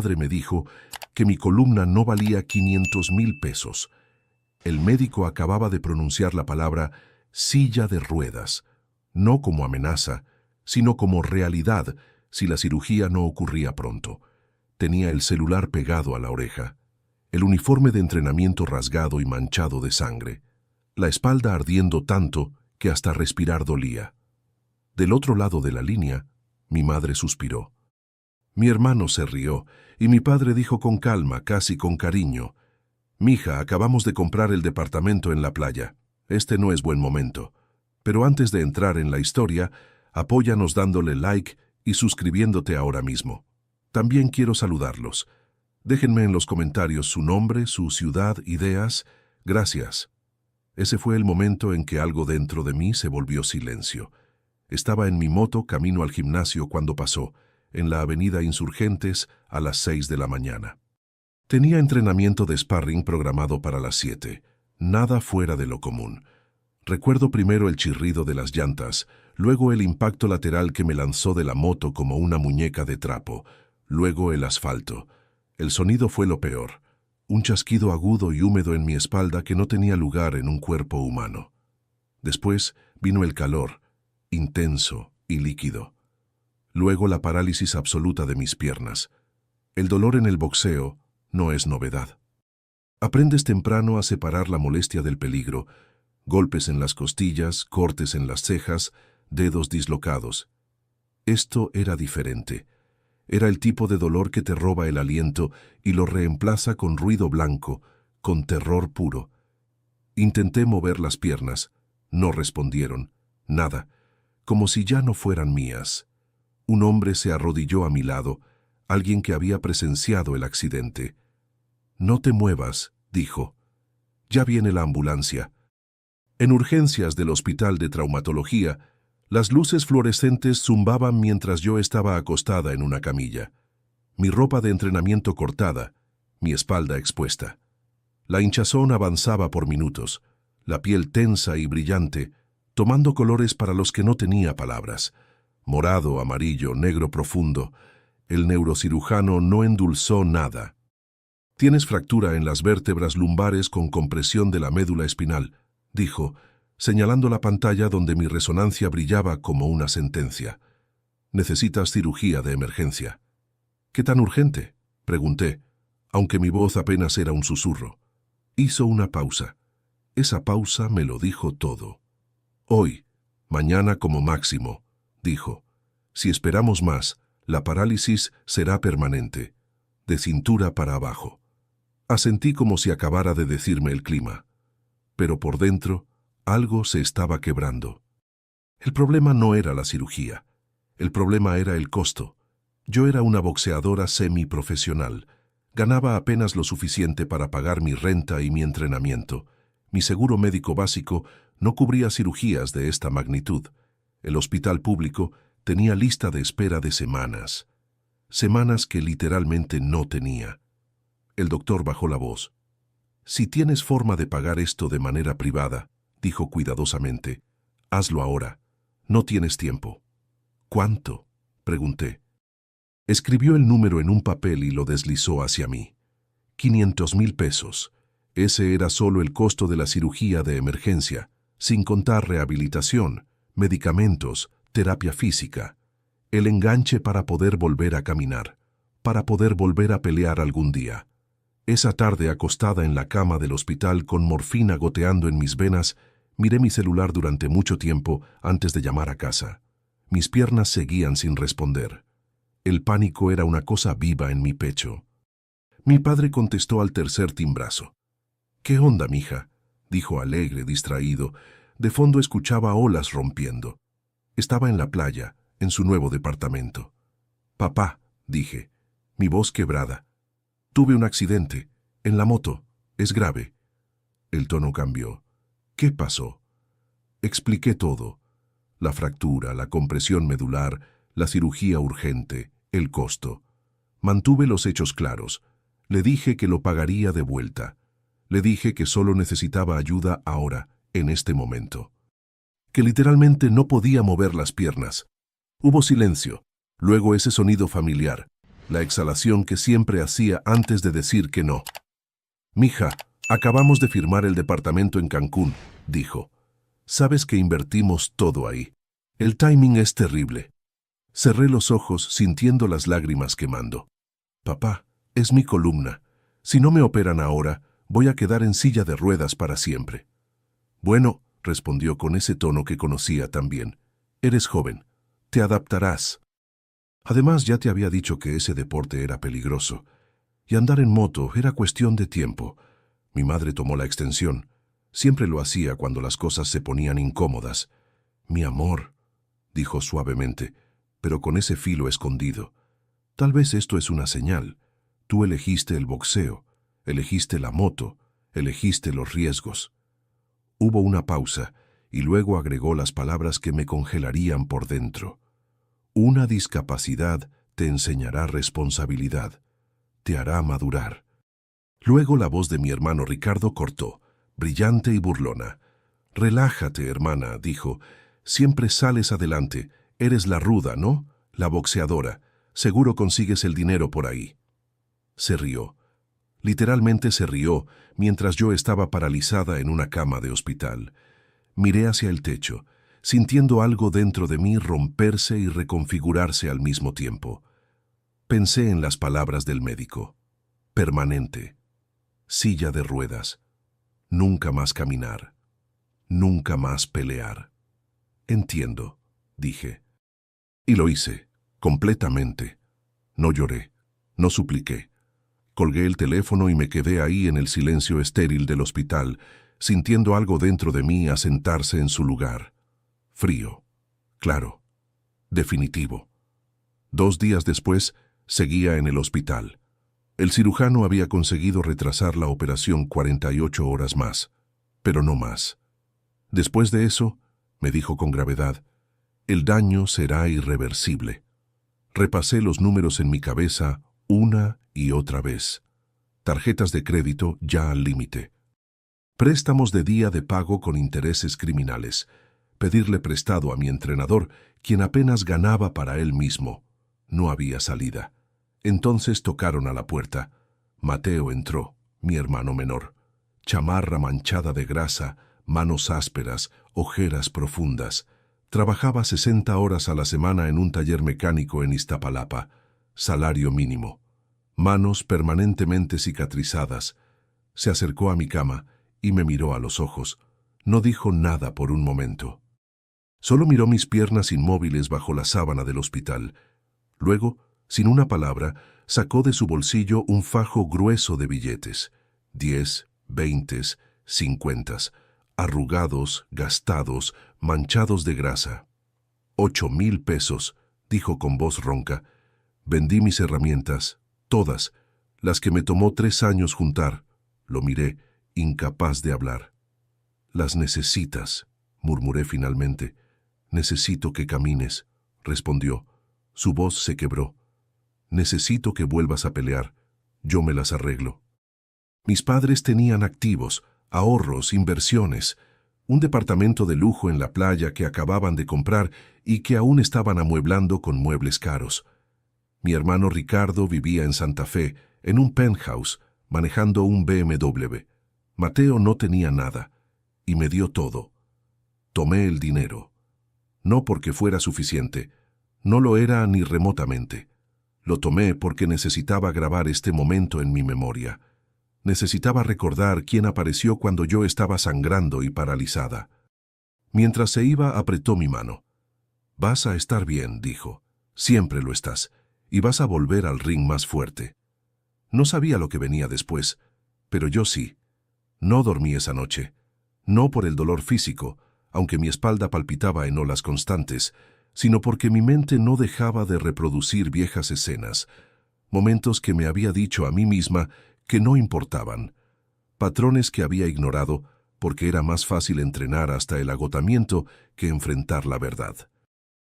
padre me dijo que mi columna no valía 500,000 pesos. El médico acababa de pronunciar la palabra silla de ruedas, no como amenaza, sino como realidad si la cirugía no ocurría pronto. Tenía el celular pegado a la oreja, el uniforme de entrenamiento rasgado y manchado de sangre, la espalda ardiendo tanto que hasta respirar dolía. Del otro lado de la línea, mi madre suspiró. Mi hermano se rió y mi padre dijo con calma, casi con cariño: «Mija, acabamos de comprar el departamento en la playa. Este no es buen momento. Pero antes de entrar en la historia, apóyanos dándole like y suscribiéndote ahora mismo. También quiero saludarlos. Déjenme en los comentarios su nombre, su ciudad, ideas. Gracias». Ese fue el momento en que algo dentro de mí se volvió silencio. Estaba en mi moto camino al gimnasio cuando pasó, en la avenida Insurgentes, a las 6 de la mañana. Tenía entrenamiento de sparring programado para las 7, nada fuera de lo común. Recuerdo primero el chirrido de las llantas, luego el impacto lateral que me lanzó de la moto como una muñeca de trapo, luego el asfalto. El sonido fue lo peor, un chasquido agudo y húmedo en mi espalda que no tenía lugar en un cuerpo humano. Después vino el calor, intenso y líquido. Luego la parálisis absoluta de mis piernas. El dolor en el boxeo no es novedad. Aprendes temprano a separar la molestia del peligro. Golpes en las costillas, cortes en las cejas, dedos dislocados. Esto era diferente. Era el tipo de dolor que te roba el aliento y lo reemplaza con ruido blanco, con terror puro. Intenté mover las piernas. No respondieron. Nada. Como si ya no fueran mías. Un hombre se arrodilló a mi lado, alguien que había presenciado el accidente. «No te muevas», dijo. «Ya viene la ambulancia». En urgencias del hospital de traumatología, las luces fluorescentes zumbaban mientras yo estaba acostada en una camilla. Mi ropa de entrenamiento cortada, mi espalda expuesta. La hinchazón avanzaba por minutos, la piel tensa y brillante, tomando colores para los que no tenía palabras. Morado, amarillo, negro profundo. El neurocirujano no endulzó nada. «Tienes fractura en las vértebras lumbares con compresión de la médula espinal», dijo, señalando la pantalla donde mi resonancia brillaba como una sentencia. «Necesitas cirugía de emergencia». «¿Qué tan urgente?», pregunté, aunque mi voz apenas era un susurro. Hizo una pausa. Esa pausa me lo dijo todo. «Hoy, mañana como máximo», dijo. «Si esperamos más, la parálisis será permanente, de cintura para abajo». Asentí como si acabara de decirme el clima. Pero por dentro, algo se estaba quebrando. El problema no era la cirugía. El problema era el costo. Yo era una boxeadora semiprofesional. Ganaba apenas lo suficiente para pagar mi renta y mi entrenamiento. Mi seguro médico básico no cubría cirugías de esta magnitud. El hospital público tenía lista de espera de semanas. Semanas que literalmente no tenía. El doctor bajó la voz. «Si tienes forma de pagar esto de manera privada», dijo cuidadosamente, «hazlo ahora. No tienes tiempo». «¿Cuánto?», pregunté. Escribió el número en un papel y lo deslizó hacia mí. 500,000 pesos. Ese era solo el costo de la cirugía de emergencia, sin contar rehabilitación, medicamentos, terapia física. El enganche para poder volver a caminar, para poder volver a pelear algún día. Esa tarde, acostada en la cama del hospital con morfina goteando en mis venas, miré mi celular durante mucho tiempo antes de llamar a casa. Mis piernas seguían sin responder. El pánico era una cosa viva en mi pecho. Mi padre contestó al tercer timbrazo. «¿Qué onda, mija?», dijo alegre, distraído. De fondo escuchaba olas rompiendo. Estaba en la playa, en su nuevo departamento. «Papá», dije, mi voz quebrada. «Tuve un accidente, en la moto, es grave». El tono cambió. «¿Qué pasó?». Expliqué todo. La fractura, la compresión medular, la cirugía urgente, el costo. Mantuve los hechos claros. Le dije que lo pagaría de vuelta. Le dije que solo necesitaba ayuda ahora, en este momento. Que literalmente no podía mover las piernas. Hubo silencio, luego ese sonido familiar. la exhalación que siempre hacía antes de decir que no. «Mija, acabamos de firmar el departamento en Cancún», dijo. «Sabes que invertimos todo ahí. El timing es terrible». Cerré los ojos sintiendo las lágrimas quemando. «Papá, es mi columna. Si no me operan ahora, voy a quedar en silla de ruedas para siempre». «Bueno», respondió con ese tono que conocía tan bien, «eres joven. Te adaptarás. Además, ya te había dicho que ese deporte era peligroso. Y andar en moto era cuestión de tiempo». Mi madre tomó la extensión. Siempre lo hacía cuando las cosas se ponían incómodas. «Mi amor», dijo suavemente, pero con ese filo escondido. «Tal vez esto es una señal. Tú elegiste el boxeo, elegiste la moto, elegiste los riesgos». Hubo una pausa y luego agregó las palabras que me congelarían por dentro. «Una discapacidad te enseñará responsabilidad, te hará madurar». Luego la voz de mi hermano Ricardo cortó, brillante y burlona. «Relájate, hermana», dijo. «Siempre sales adelante. Eres la ruda, ¿no? La boxeadora. Seguro consigues el dinero por ahí». Se rió. Literalmente se rió mientras yo estaba paralizada en una cama de hospital. Miré hacia el techo, sintiendo algo dentro de mí romperse y reconfigurarse al mismo tiempo. Pensé en las palabras del médico. Permanente. Silla de ruedas. Nunca más caminar. Nunca más pelear. «Entiendo», dije. Y lo hice, completamente. No lloré, no supliqué. Colgué el teléfono y me quedé ahí en el silencio estéril del hospital, sintiendo algo dentro de mí asentarse en su lugar. Frío, claro, definitivo. 2 días después, seguía en el hospital. El cirujano había conseguido retrasar la operación 48 horas más, pero no más. «Después de eso», me dijo con gravedad, «el daño será irreversible». Repasé los números en mi cabeza una y otra vez. Tarjetas de crédito ya al límite. Préstamos de día de pago con intereses criminales. Pedirle prestado a mi entrenador, quien apenas ganaba para él mismo. No había salida. Entonces tocaron a la puerta. Mateo entró, mi hermano menor. Chamarra manchada de grasa, manos ásperas, ojeras profundas. Trabajaba 60 horas a la semana en un taller mecánico en Iztapalapa. Salario mínimo. Manos permanentemente cicatrizadas. Se acercó a mi cama y me miró a los ojos. No dijo nada por un momento. Solo miró mis piernas inmóviles bajo la sábana del hospital. Luego, sin una palabra, sacó de su bolsillo un fajo grueso de billetes. 10, 20, 50, arrugados, gastados, manchados de grasa. 8,000 pesos, dijo con voz ronca. Vendí mis herramientas, todas, las que me tomó 3 años juntar. Lo miré, incapaz de hablar. «Las necesitas», murmuré finalmente. «Necesito que camines», respondió. Su voz se quebró. «Necesito que vuelvas a pelear. Yo me las arreglo». Mis padres tenían activos, ahorros, inversiones, un departamento de lujo en la playa que acababan de comprar y que aún estaban amueblando con muebles caros. Mi hermano Ricardo vivía en Santa Fe, en un penthouse, manejando un BMW. Mateo no tenía nada, y me dio todo. Tomé el dinero. No porque fuera suficiente, no lo era ni remotamente. Lo tomé porque necesitaba grabar este momento en mi memoria. Necesitaba recordar quién apareció cuando yo estaba sangrando y paralizada. Mientras se iba, apretó mi mano. «Vas a estar bien», dijo. «Siempre lo estás, y vas a volver al ring más fuerte». No sabía lo que venía después, pero yo sí. No dormí esa noche. No por el dolor físico, aunque mi espalda palpitaba en olas constantes, sino porque mi mente no dejaba de reproducir viejas escenas, momentos que me había dicho a mí misma que no importaban, patrones que había ignorado porque era más fácil entrenar hasta el agotamiento que enfrentar la verdad.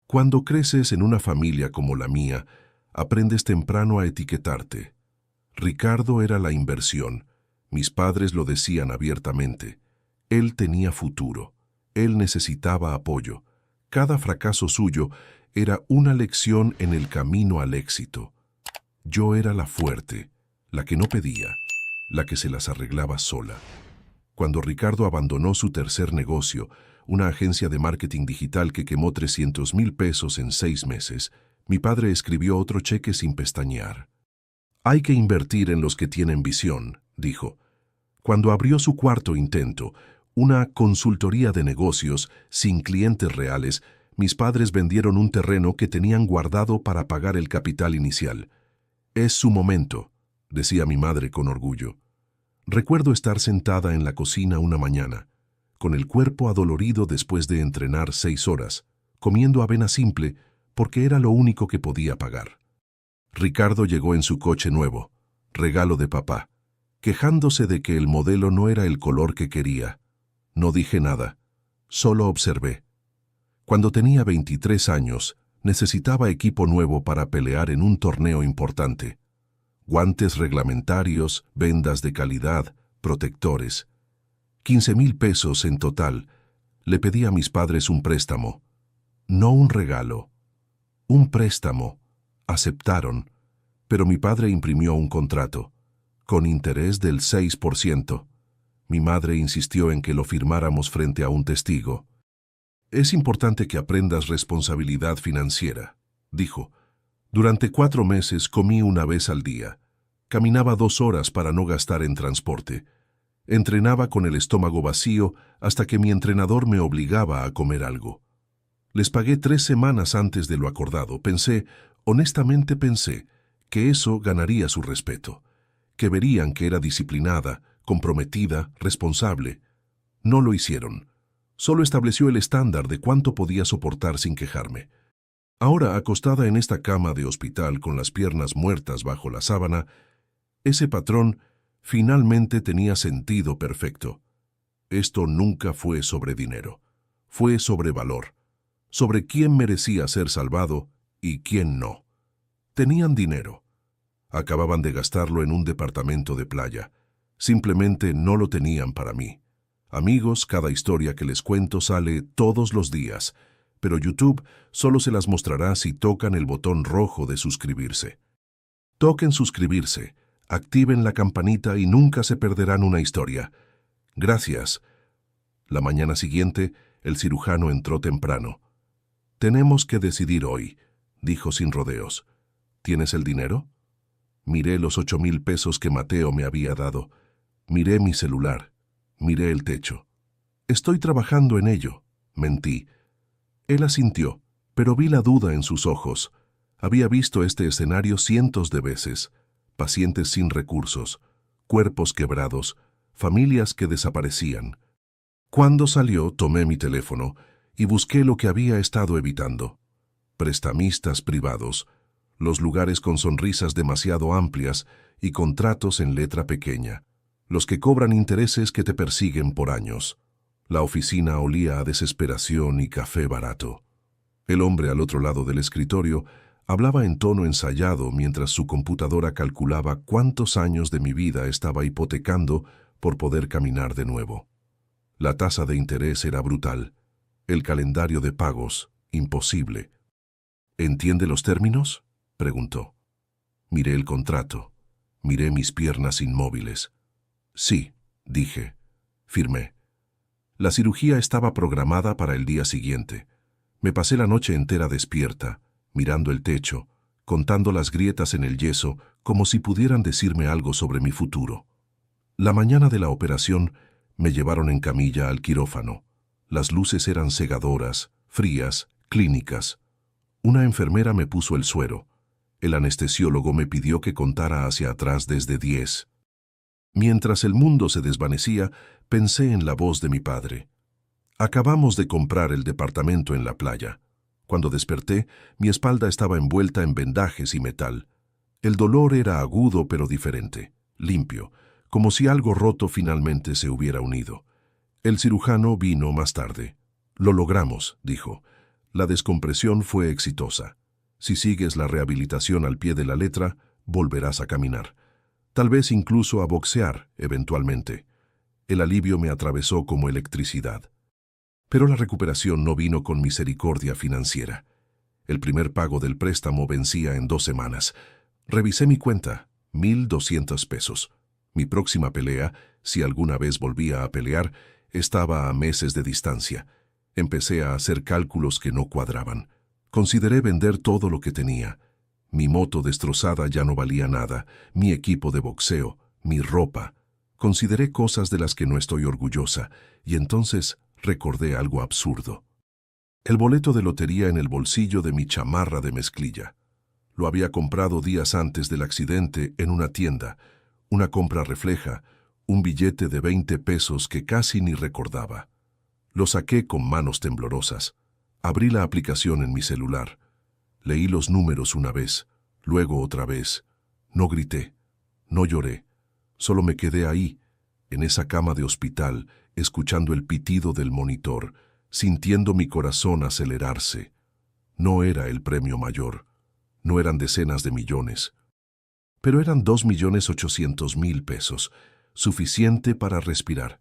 Cuando creces en una familia como la mía, aprendes temprano a etiquetarte. Ricardo era la inversión. Mis padres lo decían abiertamente. Él tenía futuro. Él necesitaba apoyo. Cada fracaso suyo era una lección en el camino al éxito. Yo era la fuerte, la que no pedía, la que se las arreglaba sola. Cuando Ricardo abandonó su tercer negocio, una agencia de marketing digital que quemó 300,000 pesos en 6 meses, mi padre escribió otro cheque sin pestañear. Hay que invertir en los que tienen visión, dijo. Cuando abrió su cuarto intento, una consultoría de negocios sin clientes reales, mis padres vendieron un terreno que tenían guardado para pagar el capital inicial. Es su momento, decía mi madre con orgullo. Recuerdo estar sentada en la cocina una mañana, con el cuerpo adolorido después de entrenar 6 horas, comiendo avena simple porque era lo único que podía pagar. Ricardo llegó en su coche nuevo, regalo de papá, quejándose de que el modelo no era el color que quería. No dije nada, solo observé. Cuando tenía 23 años, necesitaba equipo nuevo para pelear en un torneo importante. Guantes reglamentarios, vendas de calidad, protectores. 15,000 pesos en total. Le pedí a mis padres un préstamo. No un regalo. Un préstamo. Aceptaron, pero mi padre imprimió un contrato, con interés del 6%. Mi madre insistió en que lo firmáramos frente a un testigo. Es importante que aprendas responsabilidad financiera, dijo. Durante 4 meses comí una vez al día. Caminaba 2 horas para no gastar en transporte. Entrenaba con el estómago vacío hasta que mi entrenador me obligaba a comer algo. Les pagué 3 semanas antes de lo acordado. Honestamente pensé, que eso ganaría su respeto, que verían que era disciplinada, comprometida, responsable. No lo hicieron. Solo estableció el estándar de cuánto podía soportar sin quejarme. Ahora, acostada en esta cama de hospital con las piernas muertas bajo la sábana, ese patrón finalmente tenía sentido perfecto. Esto nunca fue sobre dinero. Fue sobre valor, sobre quién merecía ser salvado y quién no. Tenían dinero. Acababan de gastarlo en un departamento de playa. Simplemente no lo tenían para mí. Amigos, cada historia que les cuento sale todos los días, pero YouTube solo se las mostrará si tocan el botón rojo de suscribirse. Toquen suscribirse, activen la campanita y nunca se perderán una historia. Gracias. La mañana siguiente, el cirujano entró temprano. Tenemos que decidir hoy, dijo sin rodeos. ¿Tienes el dinero? Miré los 8,000 pesos que Mateo me había dado. Miré mi celular. Miré el techo. Estoy trabajando en ello, mentí. Él asintió, pero vi la duda en sus ojos. Había visto este escenario cientos de veces. Pacientes sin recursos, cuerpos quebrados, familias que desaparecían. Cuando salió, tomé mi teléfono y busqué lo que había estado evitando. Prestamistas privados, los lugares con sonrisas demasiado amplias y contratos en letra pequeña, los que cobran intereses que te persiguen por años. La oficina olía a desesperación y café barato. El hombre al otro lado del escritorio hablaba en tono ensayado mientras su computadora calculaba cuántos años de mi vida estaba hipotecando por poder caminar de nuevo. La tasa de interés era brutal. El calendario de pagos, imposible. ¿Entiende los términos?, preguntó. Miré el contrato. Miré mis piernas inmóviles. Sí, dije. Firmé. La cirugía estaba programada para el día siguiente. Me pasé la noche entera despierta, mirando el techo, contando las grietas en el yeso como si pudieran decirme algo sobre mi futuro. La mañana de la operación me llevaron en camilla al quirófano. Las luces eran cegadoras, frías, clínicas. Una enfermera me puso el suero. El anestesiólogo me pidió que contara hacia atrás desde 10. Mientras el mundo se desvanecía, pensé en la voz de mi padre. Acabamos de comprar el departamento en la playa. Cuando desperté, mi espalda estaba envuelta en vendajes y metal. El dolor era agudo pero diferente, limpio, como si algo roto finalmente se hubiera unido. El cirujano vino más tarde. Lo logramos, dijo. La descompresión fue exitosa. Si sigues la rehabilitación al pie de la letra, volverás a caminar. Tal vez incluso a boxear, eventualmente. El alivio me atravesó como electricidad. Pero la recuperación no vino con misericordia financiera. El primer pago del préstamo vencía en 2 semanas. Revisé mi cuenta, 1.200 pesos. Mi próxima pelea, si alguna vez volvía a pelear, estaba a meses de distancia. Empecé a hacer cálculos que no cuadraban. Consideré vender todo lo que tenía. Mi moto destrozada ya no valía nada, mi equipo de boxeo, mi ropa. Consideré cosas de las que no estoy orgullosa, y entonces recordé algo absurdo. El boleto de lotería en el bolsillo de mi chamarra de mezclilla. Lo había comprado días antes del accidente en una tienda, una compra refleja, un billete de 20 pesos que casi ni recordaba. Lo saqué con manos temblorosas. Abrí la aplicación en mi celular. Leí los números una vez, luego otra vez. No grité, no lloré. Solo me quedé ahí, en esa cama de hospital, escuchando el pitido del monitor, sintiendo mi corazón acelerarse. No era el premio mayor, no eran decenas de millones, pero eran 2.800.000 pesos, suficiente para respirar,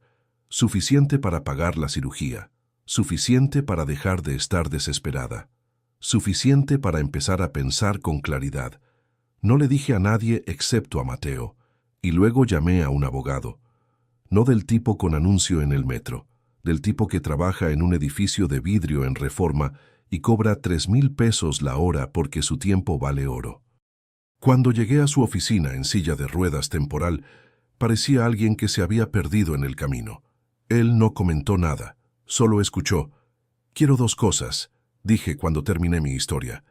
suficiente para pagar la cirugía, suficiente para dejar de estar desesperada, suficiente para empezar a pensar con claridad. No le dije a nadie excepto a Mateo, y luego llamé a un abogado. No del tipo con anuncio en el metro, del tipo que trabaja en un edificio de vidrio en Reforma y cobra 3.000 pesos la hora porque su tiempo vale oro. Cuando llegué a su oficina en silla de ruedas temporal, parecía alguien que se había perdido en el camino. Él no comentó nada, solo escuchó. «Quiero dos cosas», dije cuando terminé mi historia.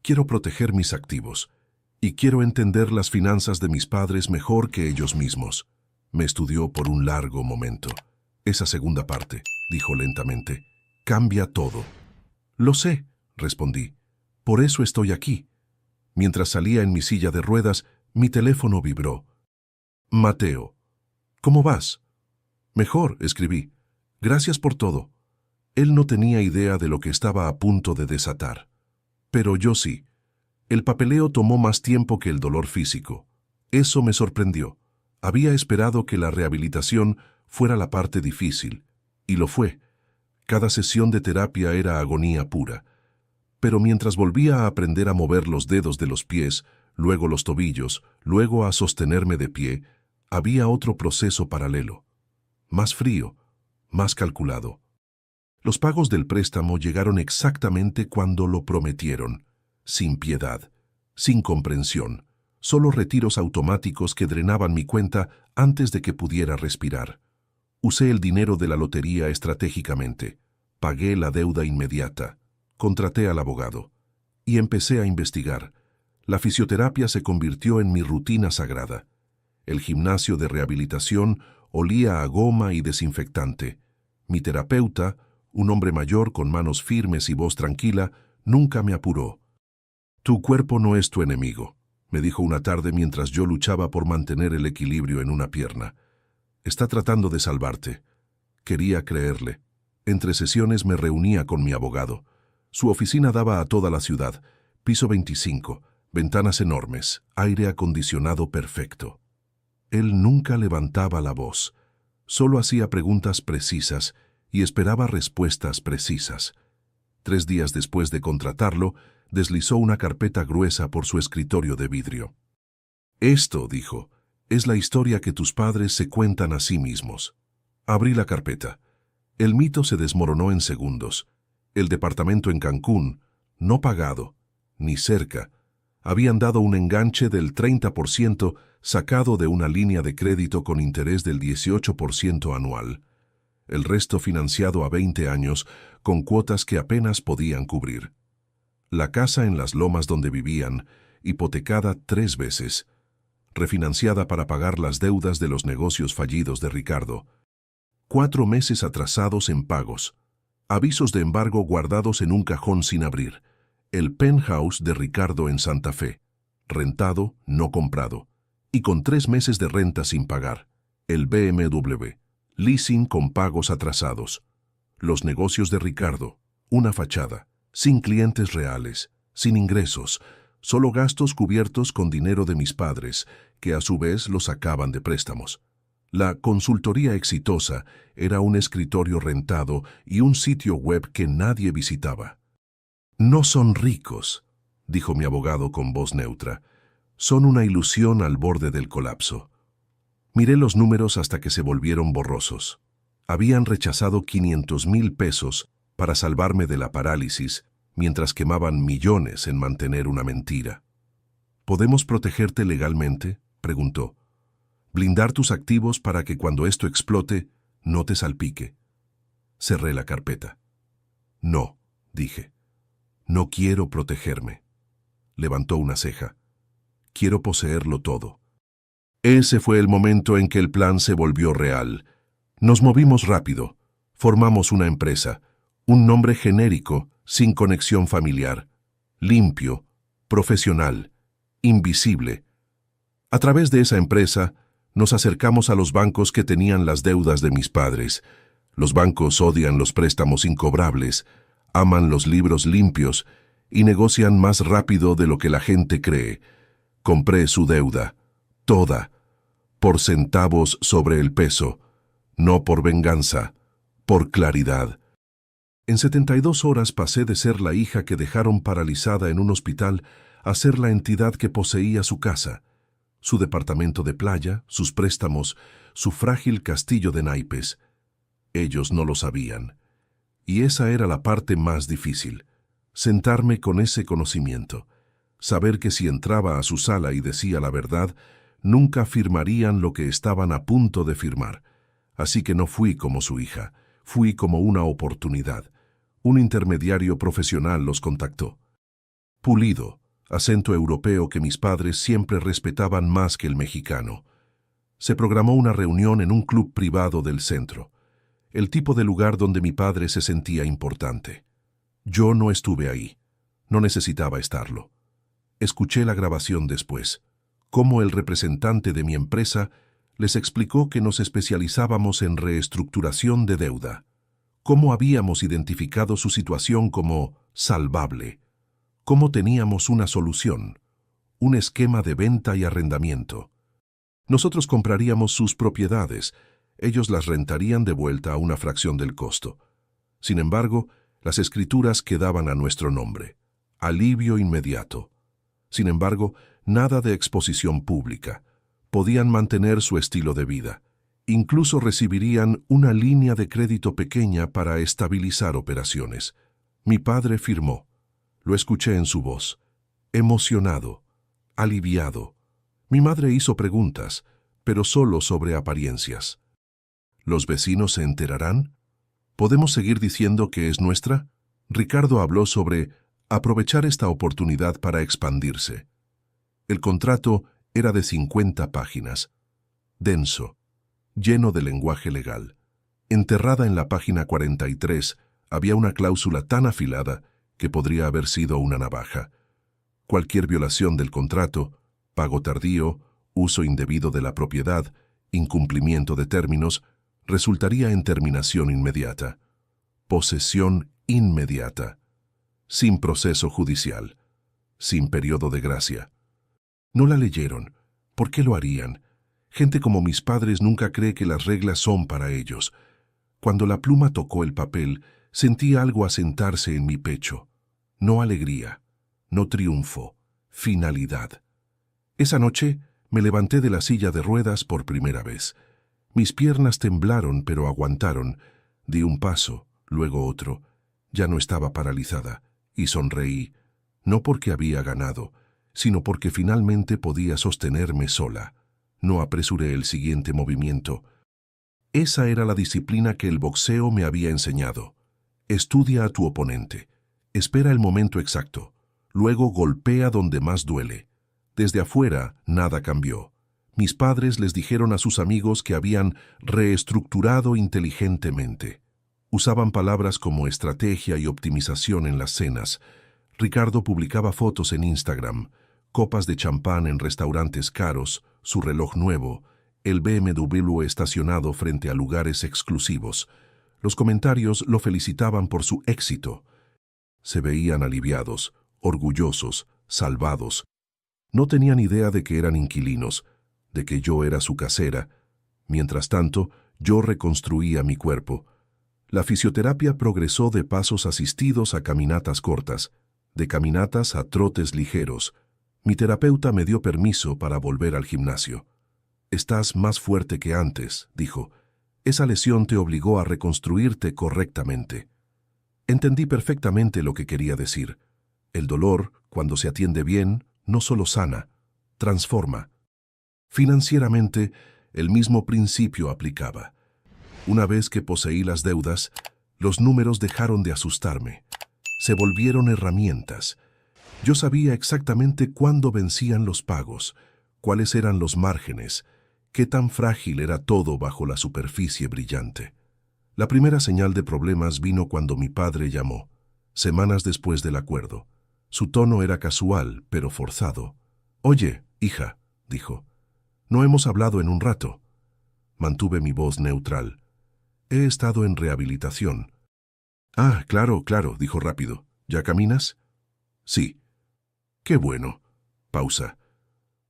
«Quiero proteger mis activos, y quiero entender las finanzas de mis padres mejor que ellos mismos». Me estudió por un largo momento. «Esa segunda parte», dijo lentamente, «cambia todo». «Lo sé», respondí. «Por eso estoy aquí». Mientras salía en mi silla de ruedas, mi teléfono vibró. «Mateo, ¿cómo vas?» «Mejor», escribí. «Gracias por todo». Él no tenía idea de lo que estaba a punto de desatar. Pero yo sí. El papeleo tomó más tiempo que el dolor físico. Eso me sorprendió. Había esperado que la rehabilitación fuera la parte difícil, y lo fue. Cada sesión de terapia era agonía pura. Pero mientras volvía a aprender a mover los dedos de los pies, luego los tobillos, luego a sostenerme de pie, había otro proceso paralelo. Más frío, más calculado. Los pagos del préstamo llegaron exactamente cuando lo prometieron, sin piedad, sin comprensión, solo retiros automáticos que drenaban mi cuenta antes de que pudiera respirar. Usé el dinero de la lotería estratégicamente, pagué la deuda inmediata, contraté al abogado y empecé a investigar. La fisioterapia se convirtió en mi rutina sagrada. El gimnasio de rehabilitación olía a goma y desinfectante. Mi terapeuta, un hombre mayor con manos firmes y voz tranquila, nunca me apuró. «Tu cuerpo no es tu enemigo», me dijo una tarde mientras yo luchaba por mantener el equilibrio en una pierna. «Está tratando de salvarte». Quería creerle. Entre sesiones me reunía con mi abogado. Su oficina daba a toda la ciudad. Piso 25, ventanas enormes, aire acondicionado perfecto. Él nunca levantaba la voz. Solo hacía preguntas precisas y esperaba respuestas precisas. 3 días después de contratarlo, deslizó una carpeta gruesa por su escritorio de vidrio. «Esto», dijo, «es la historia que tus padres se cuentan a sí mismos». Abrí la carpeta. El mito se desmoronó en segundos. El departamento en Cancún, no pagado, ni cerca, habían dado un enganche del 30% sacado de una línea de crédito con interés del 18% anual. El resto financiado a 20 años con cuotas que apenas podían cubrir. La casa en las lomas donde vivían, hipotecada 3 veces, refinanciada para pagar las deudas de los negocios fallidos de Ricardo. 4 meses atrasados en pagos. Avisos de embargo guardados en un cajón sin abrir. El penthouse de Ricardo en Santa Fe. Rentado, no comprado. Y con 3 meses de renta sin pagar. El BMW. Leasing con pagos atrasados. Los negocios de Ricardo. Una fachada. Sin clientes reales. Sin ingresos. Solo gastos cubiertos con dinero de mis padres, que a su vez los sacaban de préstamos. La consultoría exitosa era un escritorio rentado y un sitio web que nadie visitaba. «No son ricos», dijo mi abogado con voz neutra. son una ilusión al borde del colapso. Miré los números hasta que se volvieron borrosos. Habían rechazado 500,000 pesos para salvarme de la parálisis, mientras quemaban millones en mantener una mentira. ¿Podemos protegerte legalmente?, preguntó. Blindar tus activos para que cuando esto explote, no te salpique. Cerré la carpeta. No, dije. No quiero protegerme. Levantó una ceja. Quiero poseerlo todo. Ese fue el momento en que el plan se volvió real. Nos movimos rápido. Formamos una empresa. Un nombre genérico, sin conexión familiar. Limpio, profesional, invisible. A través de esa empresa, nos acercamos a los bancos que tenían las deudas de mis padres. Los bancos odian los préstamos incobrables, aman los libros limpios y negocian más rápido de lo que la gente cree. Compré su deuda, toda, por centavos sobre el peso, no por venganza, por claridad. En 72 horas pasé de ser la hija que dejaron paralizada en un hospital a ser la entidad que poseía su casa, su departamento de playa, sus préstamos, su frágil castillo de naipes. Ellos no lo sabían. Y esa era la parte más difícil, sentarme con ese conocimiento, saber que si entraba a su sala y decía la verdad, nunca firmarían lo que estaban a punto de firmar. Así que no fui como su hija, fui como una oportunidad. Un intermediario profesional los contactó. Pulido, acento europeo que mis padres siempre respetaban más que el mexicano. Se programó una reunión en un club privado del centro, el tipo de lugar donde mi padre se sentía importante. Yo no estuve ahí, no necesitaba estarlo. Escuché la grabación después, cómo el representante de mi empresa les explicó que nos especializábamos en reestructuración de deuda, cómo habíamos identificado su situación como salvable, cómo teníamos una solución, un esquema de venta y arrendamiento. Nosotros compraríamos sus propiedades, ellos las rentarían de vuelta a una fracción del costo. Sin embargo, las escrituras quedaban a nuestro nombre. Alivio inmediato. Sin embargo, nada de exposición pública. Podían mantener su estilo de vida. Incluso recibirían una línea de crédito pequeña para estabilizar operaciones. Mi padre firmó. Lo escuché en su voz. Emocionado, aliviado. Mi madre hizo preguntas, pero solo sobre apariencias. ¿Los vecinos se enterarán? ¿Podemos seguir diciendo que es nuestra? Ricardo habló sobre aprovechar esta oportunidad para expandirse. El contrato era de 50 páginas, denso, lleno de lenguaje legal. Enterrada en la página 43 había una cláusula tan afilada que podría haber sido una navaja. Cualquier violación del contrato, pago tardío, uso indebido de la propiedad, incumplimiento de términos, resultaría en terminación inmediata, posesión inmediata, sin proceso judicial, sin periodo de gracia. No la leyeron. ¿Por qué lo harían? Gente como mis padres nunca cree que las reglas son para ellos. Cuando la pluma tocó el papel, sentí algo asentarse en mi pecho. No alegría, no triunfo, finalidad. Esa noche me levanté de la silla de ruedas por primera vez. Mis piernas temblaron, pero aguantaron. Di un paso, luego otro. Ya no estaba paralizada, y sonreí, no porque había ganado, sino porque finalmente podía sostenerme sola. No apresuré el siguiente movimiento. Esa era la disciplina que el boxeo me había enseñado. Estudia a tu oponente. Espera el momento exacto. Luego golpea donde más duele. Desde afuera, nada cambió. Mis padres les dijeron a sus amigos que habían reestructurado inteligentemente. Usaban palabras como estrategia y optimización en las cenas. Ricardo publicaba fotos en Instagram, copas de champán en restaurantes caros, su reloj nuevo, el BMW estacionado frente a lugares exclusivos. Los comentarios lo felicitaban por su éxito. Se veían aliviados, orgullosos, salvados. No tenían idea de que eran inquilinos, de que yo era su casera. Mientras tanto, yo reconstruía mi cuerpo. La fisioterapia progresó de pasos asistidos a caminatas cortas, de caminatas a trotes ligeros, Mi terapeuta me dio permiso para volver al gimnasio. «Estás más fuerte que antes», dijo. «Esa lesión te obligó a reconstruirte correctamente». Entendí perfectamente lo que quería decir. El dolor, cuando se atiende bien, no solo sana, transforma. Financieramente, el mismo principio aplicaba. Una vez que poseí las deudas, los números dejaron de asustarme. Se volvieron herramientas. Yo sabía exactamente cuándo vencían los pagos, cuáles eran los márgenes, qué tan frágil era todo bajo la superficie brillante. La primera señal de problemas vino cuando mi padre llamó, semanas después del acuerdo. Su tono era casual, pero forzado. «Oye, hija», dijo, «no hemos hablado en un rato». Mantuve mi voz neutral. «He estado en rehabilitación». «Ah, claro, claro», dijo rápido. «¿Ya caminas?» «Sí». «Qué bueno». Pausa.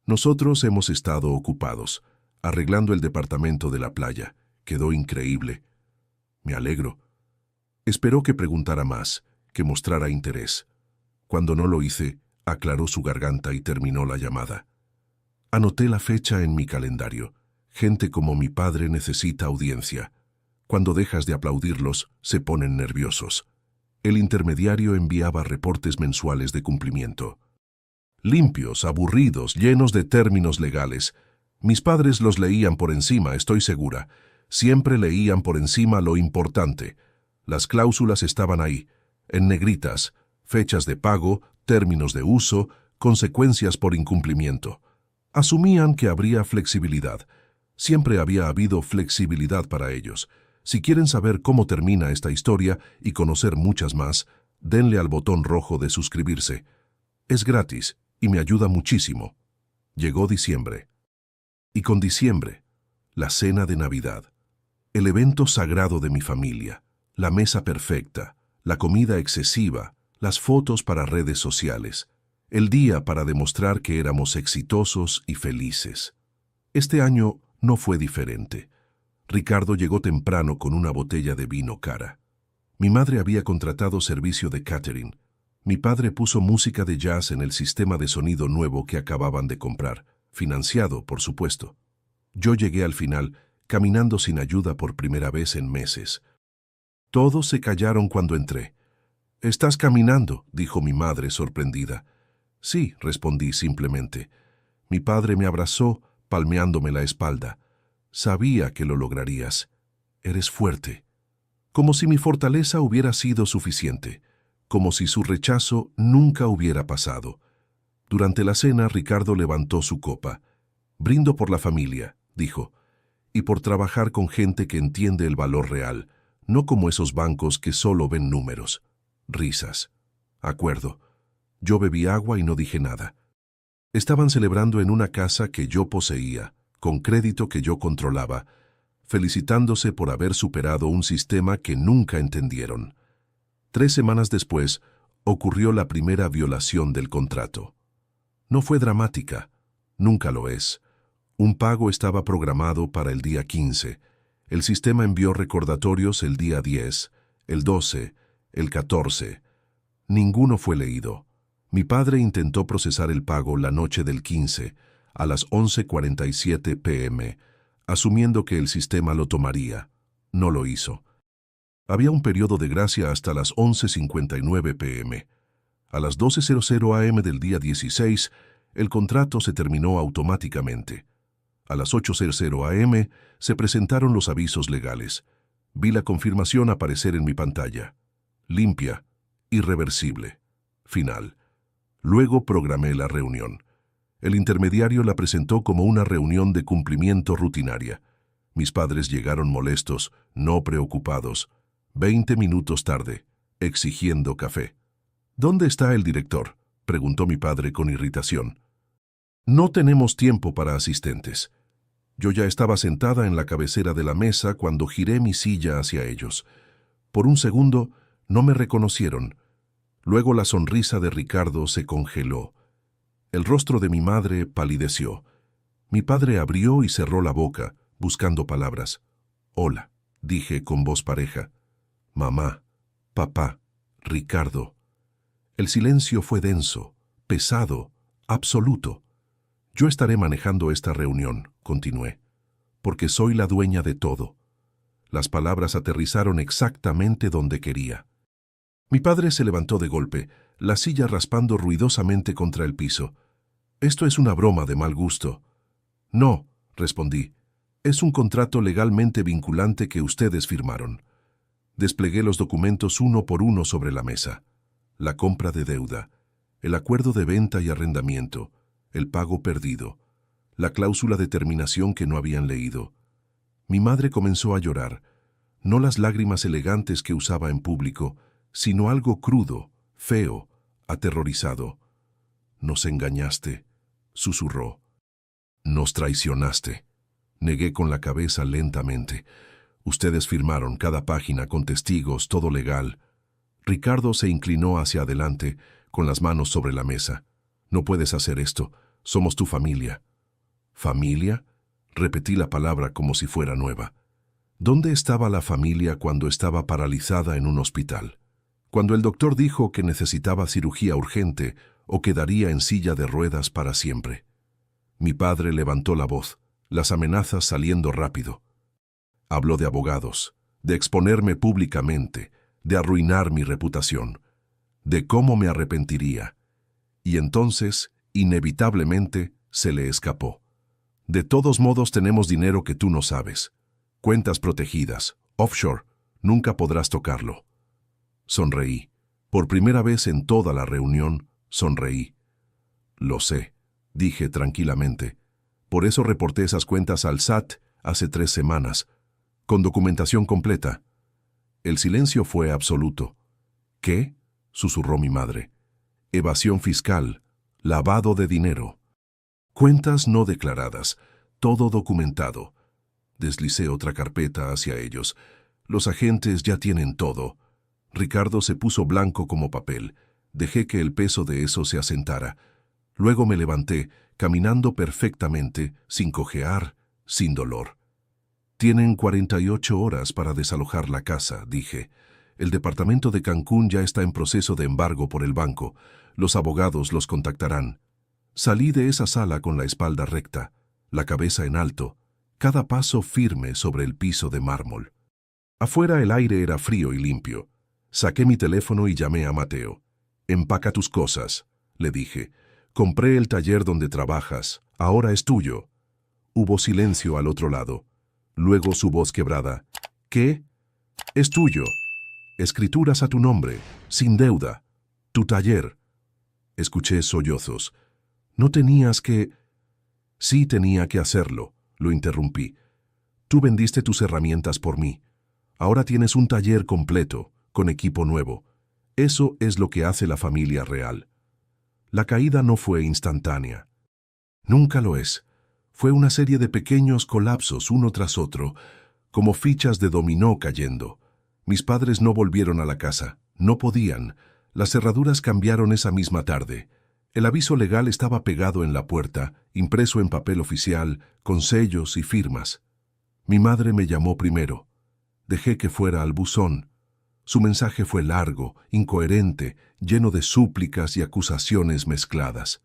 «Nosotros hemos estado ocupados, arreglando el departamento de la playa. Quedó increíble». «Me alegro». Esperó que preguntara más, que mostrara interés. Cuando no lo hice, aclaró su garganta y terminó la llamada. Anoté la fecha en mi calendario. Gente como mi padre necesita audiencia. Cuando dejas de aplaudirlos, se ponen nerviosos. El intermediario enviaba reportes mensuales de cumplimiento. Limpios, aburridos, llenos de términos legales. Mis padres los leían por encima, estoy segura. Siempre leían por encima lo importante. Las cláusulas estaban ahí, en negritas, fechas de pago, términos de uso, consecuencias por incumplimiento. Asumían que habría flexibilidad. Siempre había habido flexibilidad para ellos. Si quieren saber cómo termina esta historia y conocer muchas más, denle al botón rojo de suscribirse. Es gratis y me ayuda muchísimo. Llegó diciembre. Y con diciembre, la cena de Navidad. El evento sagrado de mi familia, la mesa perfecta, la comida excesiva, las fotos para redes sociales, el día para demostrar que éramos exitosos y felices. Este año no fue diferente. Ricardo llegó temprano con una botella de vino cara. Mi madre había contratado servicio de catering. Mi padre puso música de jazz en el sistema de sonido nuevo que acababan de comprar, financiado, por supuesto. Yo llegué al final, caminando sin ayuda por primera vez en meses. Todos se callaron cuando entré. «¿Estás caminando?», dijo mi madre sorprendida. «Sí», respondí simplemente. Mi padre me abrazó, palmeándome la espalda. «Sabía que lo lograrías. Eres fuerte». Como si mi fortaleza hubiera sido suficiente, como si su rechazo nunca hubiera pasado. Durante la cena, Ricardo levantó su copa. «Brindo por la familia», dijo, «y por trabajar con gente que entiende el valor real, no como esos bancos que solo ven números». Risas. Acuerdo. Yo bebí agua y no dije nada. Estaban celebrando en una casa que yo poseía, con crédito que yo controlaba, felicitándose por haber superado un sistema que nunca entendieron. 3 semanas después, ocurrió la primera violación del contrato. No fue dramática, nunca lo es. Un pago estaba programado para el día 15. El sistema envió recordatorios el día 10, el 12, el 14. Ninguno fue leído. Mi padre intentó procesar el pago la noche del 15, a las 11:47 p.m., asumiendo que el sistema lo tomaría. No lo hizo. Había un periodo de gracia hasta las 11:59 p.m. A las 12:00 a.m. del día 16, el contrato se terminó automáticamente. A las 8:00 a.m. se presentaron los avisos legales. Vi la confirmación aparecer en mi pantalla. Limpia, irreversible, final. Luego programé la reunión. El intermediario la presentó como una reunión de cumplimiento rutinaria. Mis padres llegaron molestos, no preocupados. 20 minutos tarde, exigiendo café. «¿Dónde está el director?», preguntó mi padre con irritación. «No tenemos tiempo para asistentes». Yo ya estaba sentada en la cabecera de la mesa cuando giré mi silla hacia ellos. Por un segundo, no me reconocieron. Luego la sonrisa de Ricardo se congeló. El rostro de mi madre palideció. Mi padre abrió y cerró la boca, buscando palabras. «Hola», dije con voz pareja. «Mamá, papá, Ricardo». El silencio fue denso, pesado, Absoluto. Yo estaré manejando esta reunión, continué, porque soy la dueña de todo. Las palabras aterrizaron exactamente donde quería. Mi padre se levantó de golpe, la silla raspando ruidosamente contra el piso. Esto es una broma de mal gusto. No, respondí. Es un contrato legalmente vinculante que ustedes firmaron. Desplegué los documentos uno por uno sobre la mesa. La compra de deuda, el acuerdo de venta y arrendamiento, el pago perdido, la cláusula de terminación que no habían leído. Mi madre comenzó a llorar, no las lágrimas elegantes que usaba en público, sino algo crudo, feo, aterrorizado. Nos engañaste, susurró. Nos traicionaste. Negué con la cabeza lentamente. Ustedes firmaron cada página con testigos, todo legal. Ricardo se inclinó hacia adelante, con las manos sobre la mesa. No puedes hacer esto. Somos tu familia. ¿Familia? Repetí la palabra como si fuera nueva. ¿Dónde estaba la familia cuando estaba paralizada en un hospital? Cuando el doctor dijo que necesitaba cirugía urgente o quedaría en silla de ruedas para siempre. Mi padre levantó la voz, las amenazas saliendo rápido. Habló de abogados, de exponerme públicamente, de arruinar mi reputación, de cómo me arrepentiría. Y entonces, inevitablemente, se le escapó. De todos modos tenemos dinero que tú no sabes. Cuentas protegidas, offshore, nunca podrás tocarlo. Sonreí. Por primera vez en toda la reunión, sonreí. Lo sé, dije tranquilamente. Por eso reporté esas cuentas al SAT hace 3 semanas, con documentación completa. El silencio fue absoluto. ¿Qué? Susurró mi madre. Evasión fiscal, lavado de dinero. Cuentas no declaradas, todo documentado. Deslicé otra carpeta hacia ellos. Los agentes ya tienen todo. Ricardo se puso blanco como papel. Dejé que el peso de eso se asentara. Luego me levanté, caminando perfectamente, sin cojear, sin dolor. Tienen 48 horas para desalojar la casa, dije. El departamento de Cancún ya está en proceso de embargo por el banco. Los abogados los contactarán. Salí de esa sala con la espalda recta, la cabeza en alto, cada paso firme sobre el piso de mármol. Afuera el aire era frío y limpio. Saqué mi teléfono y llamé a Mateo. «Empaca tus cosas», le dije. «Compré el taller donde trabajas. Ahora es tuyo». Hubo silencio al otro lado. Luego su voz quebrada. «¿Qué?» «Es tuyo. Escrituras a tu nombre, sin deuda. Tu taller». Escuché sollozos. «No tenías que...» «Sí tenía que hacerlo», lo interrumpí. «Tú vendiste tus herramientas por mí. Ahora tienes un taller completo, con equipo nuevo. Eso es lo que hace la familia real». La caída no fue instantánea. Nunca lo es. Fue una serie de pequeños colapsos uno tras otro, como fichas de dominó cayendo. Mis padres no volvieron a la casa. No podían. Las cerraduras cambiaron esa misma tarde. El aviso legal estaba pegado en la puerta, impreso en papel oficial, con sellos y firmas. Mi madre me llamó primero. Dejé que fuera al buzón. Su mensaje fue largo, incoherente, lleno de súplicas y acusaciones mezcladas.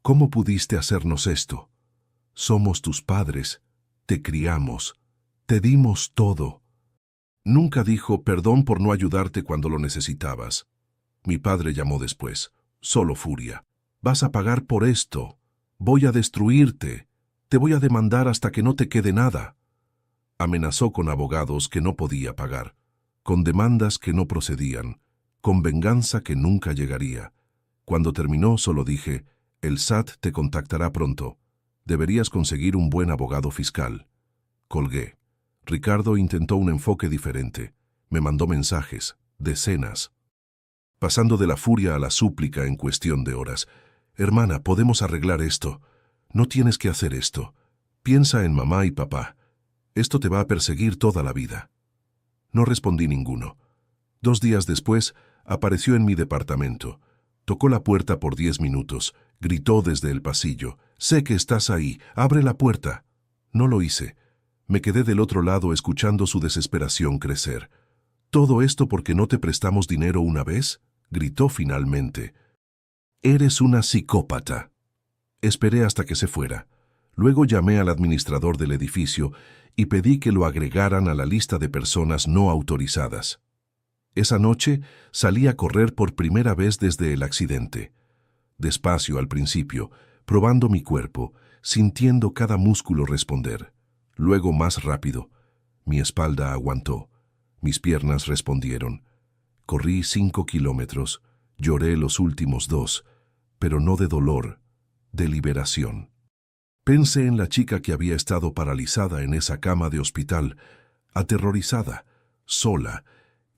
«¿Cómo pudiste hacernos esto? Somos tus padres, te criamos, te dimos todo». Nunca dijo perdón por no ayudarte cuando lo necesitabas. Mi padre llamó después, solo furia. «Vas a pagar por esto. Voy a destruirte. Te voy a demandar hasta que no te quede nada». Amenazó con abogados que no podía pagar, con demandas que no procedían, con venganza que nunca llegaría. Cuando terminó, solo dije, «El SAT te contactará pronto. Deberías conseguir un buen abogado fiscal». Colgué. Ricardo intentó un enfoque diferente. Me mandó mensajes, decenas. Pasando de la furia a la súplica en cuestión de horas. «Hermana, podemos arreglar esto. No tienes que hacer esto. Piensa en mamá y papá. Esto te va a perseguir toda la vida». No respondí ninguno. 2 días después, apareció en mi departamento. Tocó la puerta por 10 minutos. Gritó desde el pasillo. «Sé que estás ahí. Abre la puerta». No lo hice. Me quedé del otro lado escuchando su desesperación crecer. «¿Todo esto porque no te prestamos dinero una vez?», gritó finalmente. «Eres una psicópata», Esperé hasta que se fuera. Luego llamé al administrador del edificio y pedí que lo agregaran a la lista de personas no autorizadas. Esa noche salí a correr por primera vez desde el accidente. Despacio al principio, probando mi cuerpo, sintiendo cada músculo responder. Luego más rápido. Mi espalda aguantó. Mis piernas respondieron. Corrí 5 kilómetros. Lloré los últimos 2, pero no de dolor, de liberación. Pensé en la chica que había estado paralizada en esa cama de hospital, aterrorizada, sola,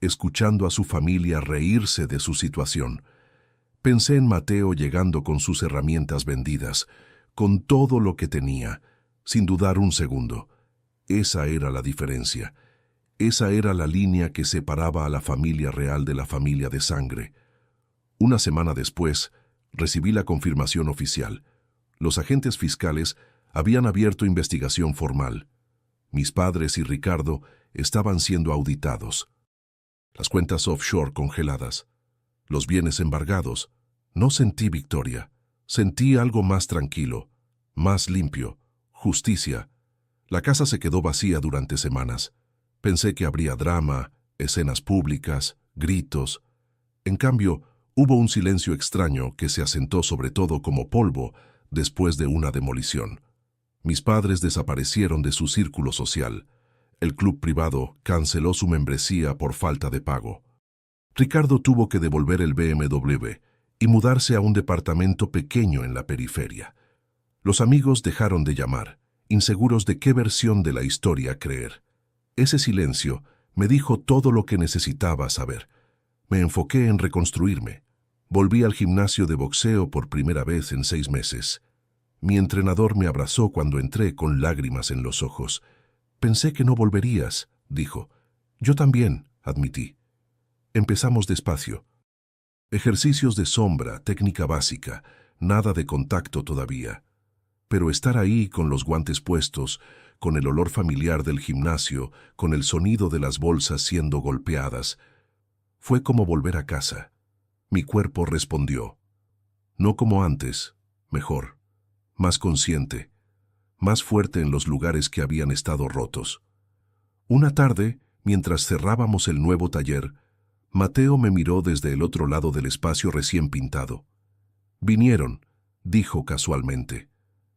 escuchando a su familia reírse de su situación. Pensé en Mateo llegando con sus herramientas vendidas, con todo lo que tenía, sin dudar un segundo. Esa era la diferencia. Esa era la línea que separaba a la familia real de la familia de sangre. Una semana después, recibí la confirmación oficial. Los agentes fiscales habían abierto investigación formal. Mis padres y Ricardo estaban siendo auditados. Las cuentas offshore congeladas, los bienes embargados. No sentí victoria. Sentí algo más tranquilo, más limpio, justicia. La casa se quedó vacía durante semanas. Pensé que habría drama, escenas públicas, gritos. En cambio, hubo un silencio extraño que se asentó sobre todo como polvo después de una demolición. Mis padres desaparecieron de su círculo social. El club privado canceló su membresía por falta de pago. Ricardo tuvo que devolver el BMW y mudarse a un departamento pequeño en la periferia. Los amigos dejaron de llamar, inseguros de qué versión de la historia creer. Ese silencio me dijo todo lo que necesitaba saber. Me enfoqué en reconstruirme. Volví al gimnasio de boxeo por primera vez en 6 meses. Mi entrenador me abrazó cuando entré con lágrimas en los ojos. Pensé que no volverías, dijo. Yo también, admití. Empezamos despacio. Ejercicios de sombra, técnica básica, nada de contacto todavía. Pero estar ahí con los guantes puestos, con el olor familiar del gimnasio, con el sonido de las bolsas siendo golpeadas, fue como volver a casa. Mi cuerpo respondió. No como antes, mejor, más consciente, más fuerte en los lugares que habían estado rotos. Una tarde, mientras cerrábamos el nuevo taller, Mateo me miró desde el otro lado del espacio recién pintado. Vinieron, dijo casualmente.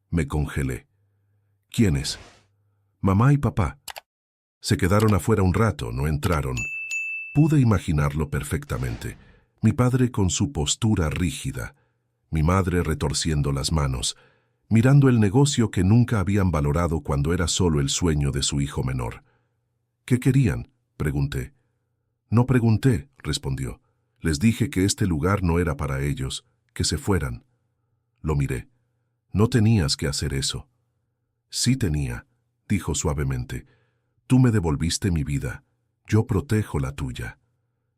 Me congelé. ¿Quiénes? Mamá y papá. Se quedaron afuera un rato, no entraron. Pude imaginarlo perfectamente. Mi padre con su postura rígida, mi madre retorciendo las manos, mirando el negocio que nunca habían valorado cuando era solo el sueño de su hijo menor. ¿Qué querían?, pregunté. No pregunté, respondió. Les dije que este lugar no era para ellos, que se fueran. Lo miré. No tenías que hacer eso. Sí tenía, dijo suavemente. Tú me devolviste mi vida. Yo protejo la tuya.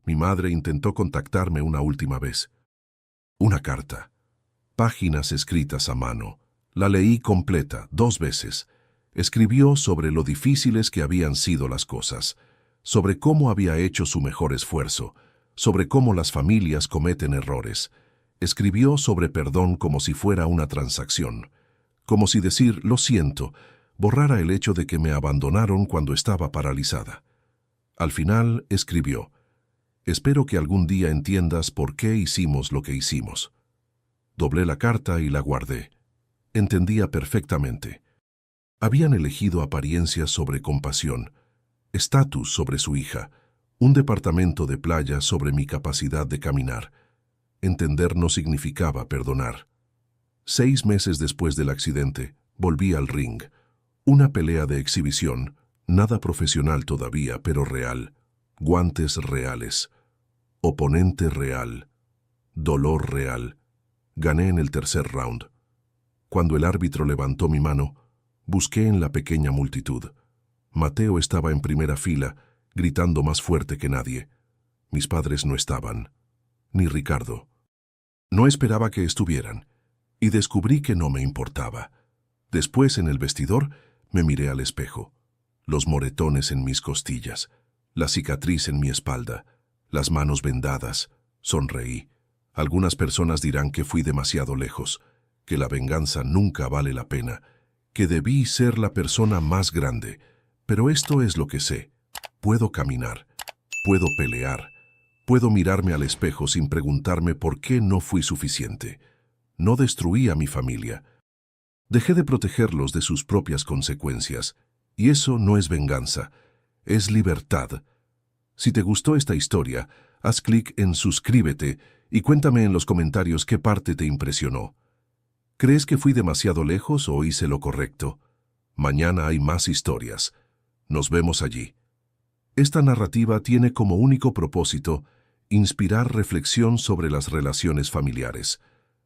Mi madre intentó contactarme una última vez. Una carta. Páginas escritas a mano. La leí completa, 2 veces. Escribió sobre lo difíciles que habían sido las cosas, sobre cómo había hecho su mejor esfuerzo, sobre cómo las familias cometen errores. Escribió sobre perdón como si fuera una transacción, como si decir «lo siento» borrara el hecho de que me abandonaron cuando estaba paralizada. Al final escribió «Espero que algún día entiendas por qué hicimos lo que hicimos». Doblé la carta y la guardé. Entendía perfectamente. Habían elegido apariencias sobre compasión, estatus sobre su hija, un departamento de playa sobre mi capacidad de caminar. Entender no significaba perdonar. 6 meses después del accidente, volví al ring. Una pelea de exhibición, nada profesional todavía, pero real. Guantes reales. Oponente real. Dolor real. Gané en el 3er round. Cuando el árbitro levantó mi mano, busqué en la pequeña multitud. Mateo estaba en primera fila, gritando más fuerte que nadie. Mis padres no estaban, ni Ricardo. No esperaba que estuvieran, y descubrí que no me importaba. Después, en el vestidor, me miré al espejo. Los moretones en mis costillas, la cicatriz en mi espalda, las manos vendadas. Sonreí. Algunas personas dirán que fui demasiado lejos, que la venganza nunca vale la pena, que debí ser la persona más grande, pero esto es lo que sé. Puedo caminar, puedo pelear, puedo mirarme al espejo sin preguntarme por qué no fui suficiente. No destruí a mi familia. Dejé de protegerlos de sus propias consecuencias, y eso no es venganza, es libertad. Si te gustó esta historia, haz clic en suscríbete y cuéntame en los comentarios qué parte te impresionó. ¿Crees que fui demasiado lejos o hice lo correcto? Mañana hay más historias. Nos vemos allí. Esta narrativa tiene como único propósito inspirar reflexión sobre las relaciones familiares,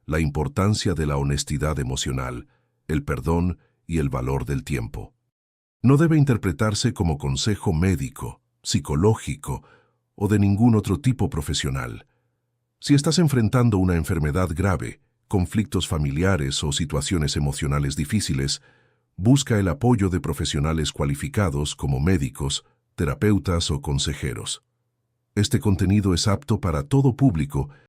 la importancia de la honestidad emocional, el perdón y el valor del tiempo. No debe interpretarse como consejo médico, psicológico o de ningún otro tipo profesional. Si estás enfrentando una enfermedad grave, conflictos familiares o situaciones emocionales difíciles, busca el apoyo de profesionales cualificados como médicos, terapeutas o consejeros. Este contenido es apto para todo público